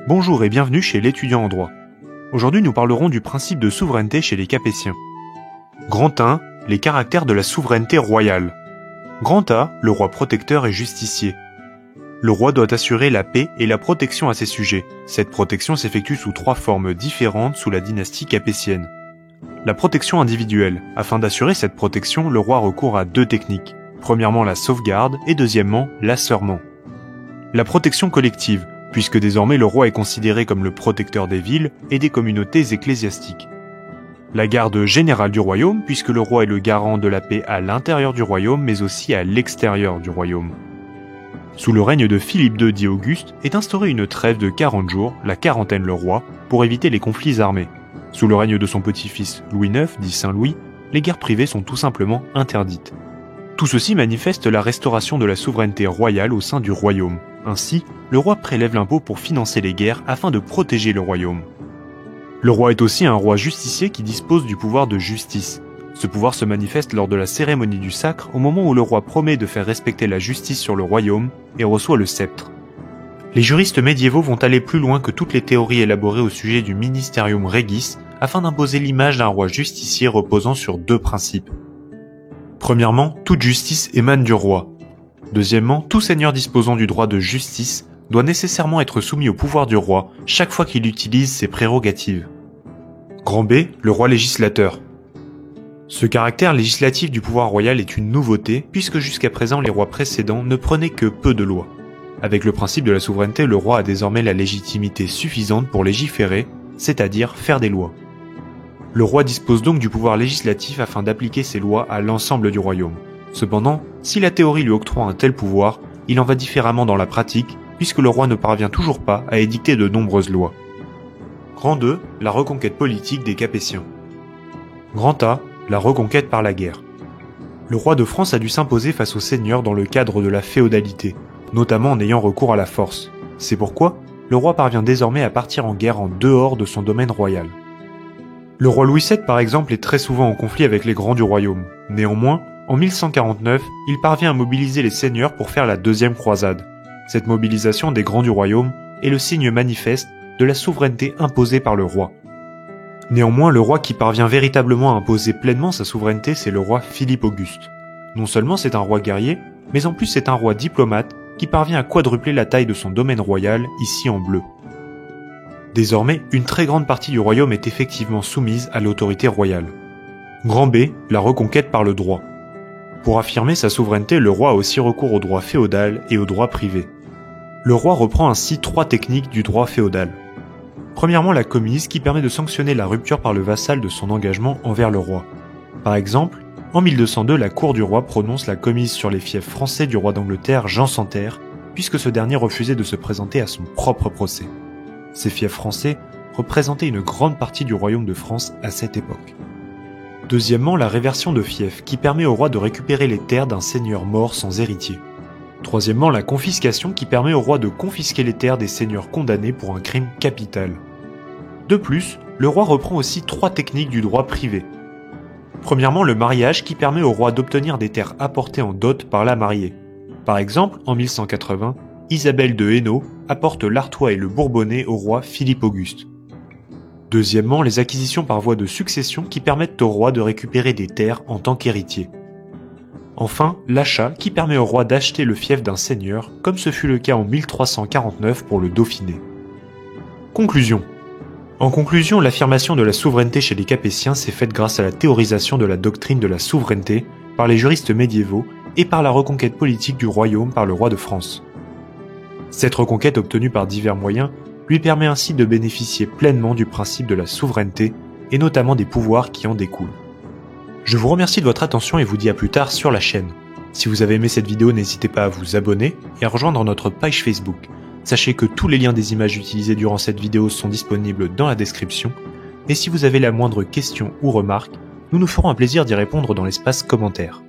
Bonjour et bienvenue chez l'étudiant en droit. Aujourd'hui nous parlerons du principe de souveraineté chez les Capétiens. Grand 1. Les caractères de la souveraineté royale. Grand A. Le roi protecteur et justicier. Le roi doit assurer la paix et la protection à ses sujets. Cette protection s'effectue sous 3 formes différentes sous la dynastie capétienne. La protection individuelle. Afin d'assurer cette protection, le roi recourt à 2 techniques. Premièrement la sauvegarde et deuxièmement l'asserment. La protection collective, puisque désormais le roi est considéré comme le protecteur des villes et des communautés ecclésiastiques. La garde générale du royaume, puisque le roi est le garant de la paix à l'intérieur du royaume, mais aussi à l'extérieur du royaume. Sous le règne de Philippe II dit Auguste, est instaurée une trêve de 40 jours, la quarantaine le roi, pour éviter les conflits armés. Sous le règne de son petit-fils Louis IX, dit Saint-Louis, les guerres privées sont tout simplement interdites. Tout ceci manifeste la restauration de la souveraineté royale au sein du royaume. Ainsi, le roi prélève l'impôt pour financer les guerres afin de protéger le royaume. Le roi est aussi un roi justicier qui dispose du pouvoir de justice. Ce pouvoir se manifeste lors de la cérémonie du sacre au moment où le roi promet de faire respecter la justice sur le royaume et reçoit le sceptre. Les juristes médiévaux vont aller plus loin que toutes les théories élaborées au sujet du ministerium regis afin d'imposer l'image d'un roi justicier reposant sur 2 principes. Premièrement, toute justice émane du roi. Deuxièmement, tout seigneur disposant du droit de justice doit nécessairement être soumis au pouvoir du roi chaque fois qu'il utilise ses prérogatives. Grand B, le roi législateur. Ce caractère législatif du pouvoir royal est une nouveauté puisque jusqu'à présent les rois précédents ne prenaient que peu de lois. Avec le principe de la souveraineté, le roi a désormais la légitimité suffisante pour légiférer, c'est-à-dire faire des lois. Le roi dispose donc du pouvoir législatif afin d'appliquer ses lois à l'ensemble du royaume. Cependant, si la théorie lui octroie un tel pouvoir, il en va différemment dans la pratique, puisque le roi ne parvient toujours pas à édicter de nombreuses lois. Grand 2, la reconquête politique des Capétiens. Grand A, la reconquête par la guerre. Le roi de France a dû s'imposer face aux seigneurs dans le cadre de la féodalité, notamment en ayant recours à la force. C'est pourquoi le roi parvient désormais à partir en guerre en dehors de son domaine royal. Le roi Louis VII par exemple est très souvent en conflit avec les grands du royaume. Néanmoins, en 1149, il parvient à mobiliser les seigneurs pour faire la 2e croisade. Cette mobilisation des grands du royaume est le signe manifeste de la souveraineté imposée par le roi. Néanmoins, le roi qui parvient véritablement à imposer pleinement sa souveraineté, c'est le roi Philippe Auguste. Non seulement c'est un roi guerrier, mais en plus c'est un roi diplomate qui parvient à quadrupler la taille de son domaine royal, ici en bleu. Désormais, une très grande partie du royaume est effectivement soumise à l'autorité royale. Grand B, la reconquête par le droit. Pour affirmer sa souveraineté, le roi a aussi recours au droit féodal et au droit privé. Le roi reprend ainsi 3 techniques du droit féodal. Premièrement, la commise qui permet de sanctionner la rupture par le vassal de son engagement envers le roi. Par exemple, en 1202, la cour du roi prononce la commise sur les fiefs français du roi d'Angleterre Jean Santerre, puisque ce dernier refusait de se présenter à son propre procès. Ces fiefs français représentaient une grande partie du royaume de France à cette époque. Deuxièmement, la réversion de fief qui permet au roi de récupérer les terres d'un seigneur mort sans héritier. Troisièmement, la confiscation qui permet au roi de confisquer les terres des seigneurs condamnés pour un crime capital. De plus, le roi reprend aussi 3 techniques du droit privé. Premièrement, le mariage qui permet au roi d'obtenir des terres apportées en dot par la mariée. Par exemple, en 1180, Isabelle de Hainaut apporte l'Artois et le Bourbonnais au roi Philippe Auguste. Deuxièmement, les acquisitions par voie de succession qui permettent au roi de récupérer des terres en tant qu'héritier. Enfin, l'achat qui permet au roi d'acheter le fief d'un seigneur, comme ce fut le cas en 1349 pour le Dauphiné. Conclusion. En conclusion, l'affirmation de la souveraineté chez les Capétiens s'est faite grâce à la théorisation de la doctrine de la souveraineté par les juristes médiévaux et par la reconquête politique du royaume par le roi de France. Cette reconquête obtenue par divers moyens lui permet ainsi de bénéficier pleinement du principe de la souveraineté et notamment des pouvoirs qui en découlent. Je vous remercie de votre attention et vous dis à plus tard sur la chaîne. Si vous avez aimé cette vidéo, n'hésitez pas à vous abonner et à rejoindre notre page Facebook. Sachez que tous les liens des images utilisées durant cette vidéo sont disponibles dans la description. Et si vous avez la moindre question ou remarque, nous nous ferons un plaisir d'y répondre dans l'espace commentaire.